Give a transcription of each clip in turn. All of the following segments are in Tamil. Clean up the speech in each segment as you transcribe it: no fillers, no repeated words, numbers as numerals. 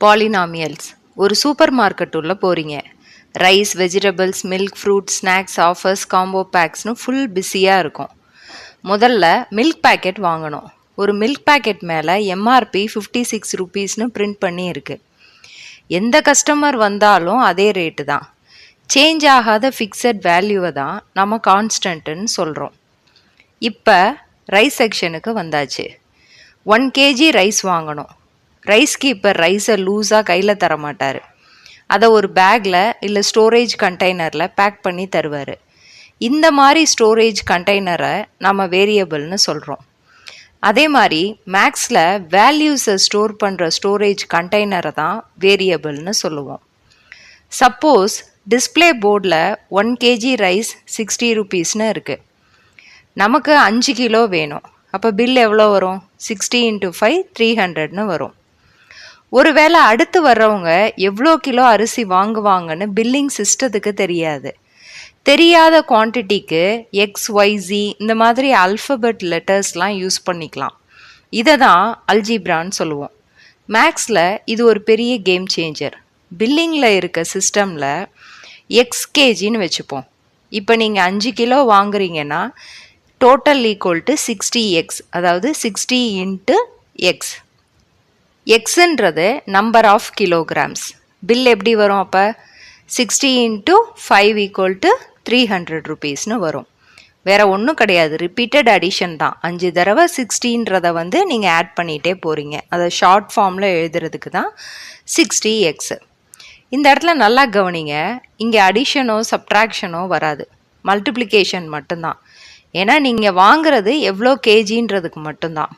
பாலினாமியல்ஸ். ஒரு சூப்பர் மார்க்கெட் உள்ள போறீங்க. Rice, vegetables, milk, fruit, snacks, offers, combo பேக்ஸ்னு ஃபுல் பிஸியாக இருக்கும். முதல்ல மில்க் பேக்கெட் வாங்கணும். ஒரு மில்க் பேக்கெட் மேலே எம்ஆர்பி 56 ருபீஸ்னு பிரிண்ட் பண்ணி இருக்கு. எந்த கஸ்டமர் வந்தாலும் அதே ரேட்டு தான். சேஞ்ச் ஆகாத ஃபிக்ஸட் வேல்யூவை தான் நம்ம கான்ஸ்டன்ட்னு சொல்கிறோம். இப்போ ரைஸ் செக்ஷனுக்கு வந்தாச்சு. 1 kg ரைஸ் வாங்கணும். ரைஸ் கீப்பர் ரைஸை லூஸாக கையில் தர மாட்டார். அதை ஒரு பேக்கில் இல்லை ஸ்டோரேஜ் கண்டெய்னரில் பேக் பண்ணி தருவார். இந்த மாதிரி ஸ்டோரேஜ் கண்டெய்னரை நம்ம வேரியபிள்னு சொல்கிறோம். அதே மாதிரி மேக்ஸில் வேல்யூஸை ஸ்டோர் பண்ணுற ஸ்டோரேஜ் கண்டெய்னரை தான் வேரியபிள்னு சொல்லுவோம். சப்போஸ் டிஸ்பிளே போர்டில் 1 kg ரைஸ் 60 ருபீஸ்னு இருக்குது. நமக்கு 5 கிலோ வேணும். அப்போ பில் எவ்வளோ வரும்? 60 × 5 300ன்னு வரும். ஒருவேளை அடுத்து வர்றவங்க எவ்வளோ கிலோ அரிசி வாங்குவாங்கன்னு பில்லிங் சிஸ்டத்துக்கு தெரியாது. தெரியாத குவான்டிட்டிக்கு XYZ இந்த மாதிரி ஆல்ஃபபெட் லெட்டர்ஸ்லாம் யூஸ் பண்ணிக்கலாம். இதை தான் அல்ஜிப்ரான்னு சொல்லுவோம். மேக்ஸில் இது ஒரு பெரிய கேம் சேஞ்சர். பில்லிங்கில் இருக்க சிஸ்டமில் XKGன்னு வச்சுப்போம். இப்போ நீங்கள் 5 கிலோ வாங்குறீங்கன்னா டோட்டல் ஈக்குவல் டு 60x, அதாவது 60 × x. எக்ஸுன்றது நம்பர் ஆஃப் கிலோகிராம்ஸ். பில் எப்படி வரும்? அப்போ 60 × 5 = 300 ருபீஸ்னு வரும். வேறு ஒன்றும் கிடையாது, ரிப்பீட்டட் அடிஷன் தான். 5 தடவை 60ன்றதை நீங்கள் ஆட் பண்ணிகிட்டே போகிறீங்க. அதை ஷார்ட் ஃபார்மில் எழுதுறதுக்கு தான் 60x. இந்த இடத்துல நல்லா கவனிங்க, இங்கே அடிஷனோ சப்ட்ராக்ஷனோ வராது, மல்டிப்ளிகேஷன் மட்டும்தான். ஏன்னா நீங்கள் வாங்குறது எவ்வளோ கேஜின்றதுக்கு மட்டும்தான்.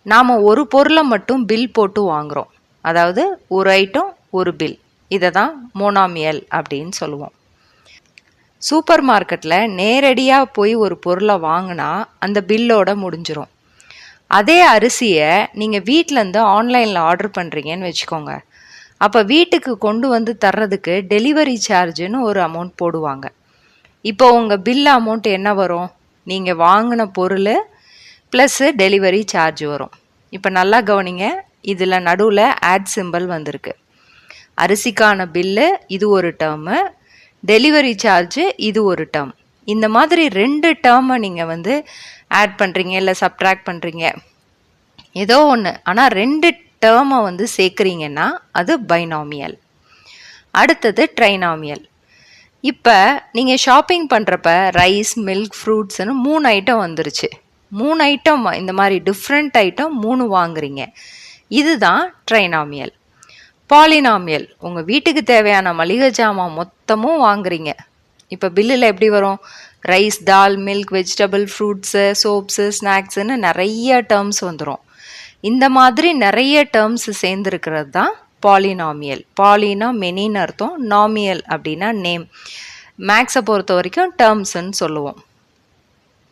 நாம் ஒரு பொருளை மட்டும் பில் போட்டு வாங்குகிறோம். அதாவது ஒரு ஐட்டம் ஒரு பில். இதை தான் மோனாமியல் அப்படின்னு சொல்லுவோம். சூப்பர் மார்க்கெட்டில் நேரடியாக போய் ஒரு பொருளை வாங்கினா அந்த பில்லோட முடிஞ்சிடும். அதே அரிசியை நீங்கள் வீட்டிலேருந்து ஆன்லைனில் ஆர்டர் பண்ணுறீங்கன்னு வச்சுக்கோங்க. அப்போ வீட்டுக்கு கொண்டு வந்து தர்றதுக்கு டெலிவரி சார்ஜுன்னு ஒரு அமௌண்ட் போடுவாங்க. இப்போ உங்கள் பில் அமௌண்ட் என்ன வரும்? நீங்கள் வாங்கின பொருள் ப்ளஸ்ஸு டெலிவரி சார்ஜ் வரும். இப்போ நல்லா கவனிங்க, இதில் நடுவில் ஆட் சிம்பிள் வந்திருக்கு. அரிசிக்கான பில்லு இது ஒரு டேர்மு, டெலிவரி சார்ஜு இது ஒரு டேர்ம். இந்த மாதிரி 2 டேர்மை நீங்கள் ஆட் பண்ணுறீங்க இல்லை சப்ட்ராக்ட் பண்ணுறீங்க, ஏதோ ஒன்று. ஆனால் 2 டேர்மை சேர்க்குறீங்கன்னா அது பைனாமியல். அடுத்தது ட்ரைனாமியல். இப்போ நீங்கள் ஷாப்பிங் பண்ணுறப்ப ரைஸ், மில்க், ஃப்ரூட்ஸ்னு 3 ஐட்டம் வந்துருச்சு. 3 ஐட்டம் இந்த மாதிரி டிஃப்ரெண்ட் ஐட்டம் 3 வாங்குறீங்க. இதுதான் ட்ரைனாமியல். பாலினாமியல், உங்கள் வீட்டுக்கு தேவையான மளிகை ஜாமான் மொத்தமும் வாங்குறீங்க. இப்போ பில்லில் எப்படி வரும்? ரைஸ், தால், மில்க், வெஜிடபிள், ஃப்ரூட்ஸு, சோப்ஸு, ஸ்நாக்ஸுன்னு நிறைய டேர்ம்ஸ் வந்துடும். இந்த மாதிரி நிறைய டேர்ம்ஸ் சேர்ந்துருக்கிறது தான் பாலினாமியல். பாலினா மெனின்னு அர்த்தம், நாமியல் அப்படின்னா நேம். மேக்ஸை பொறுத்த வரைக்கும் டேர்ம்ஸ்ன்னு சொல்லுவோம்.